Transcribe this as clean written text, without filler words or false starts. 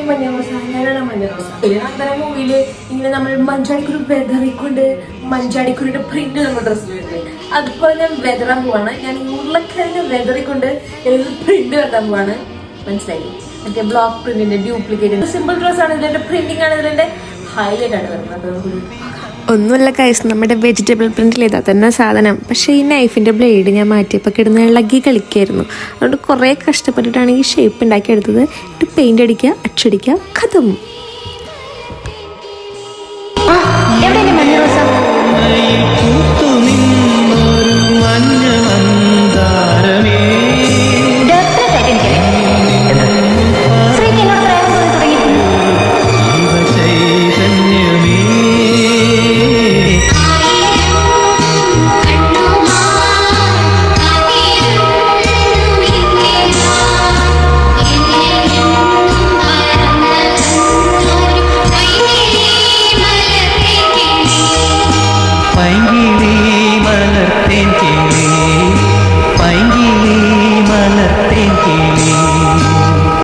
മഞ്ഞ റോസ, ഞാനാണ് മഞ്ഞ റോസ. അന്നേരം മൂവിയിൽ ഇങ്ങനെ നമ്മൾ മഞ്ചാടിക്കുരു വെതറിക്കൊണ്ട് മഞ്ചാടിക്കുരിയുടെ പ്രിന്റ് നമ്മൾ ഡ്രസ്സിൽ വരുന്നത്, അതുപോലെ ഞാൻ വെതറാൻ പോവാണ്. ഞാൻ ഉരുളക്കിഴങ്ങ് വെതറിക്കൊണ്ട് പ്രിന്റ് വരുത്താൻ പോവാണ്. മനസ്സിലായി? മറ്റേ ബ്ലോക്ക് പ്രിന്റിന്റെ ഡ്യൂപ്ലിക്കേറ്റ് സിമ്പിൾ ഡ്രസ്സാണ്, ഇതിന്റെ പ്രിന്റിംഗ് ആണ് ഇതിന്റെ ഹൈലൈറ്റ് ആണ് വരുന്നത്. ഒന്നുമല്ല കൈസ്, നമ്മുടെ വെജിറ്റബിൾ പ്രിന്റിൽ ഇതാ തന്നെ സാധനം. പക്ഷേ ഈ നൈഫിൻ്റെ ബ്ലേഡ് ഞാൻ മാറ്റിയപ്പോൾ കിടന്ന് ഇളകി കളിക്കായിരുന്നു. അതുകൊണ്ട് കുറേ കഷ്ടപ്പെട്ടിട്ടാണ് ഈ ഷേപ്പ് ഉണ്ടാക്കിയെടുത്തത്. എന്നിട്ട് പെയിൻ്റ് അടിക്കുക, അച്ചടിക്കുക, കഥം. പൈങ്കിളി മലർത്തേൻ കിളി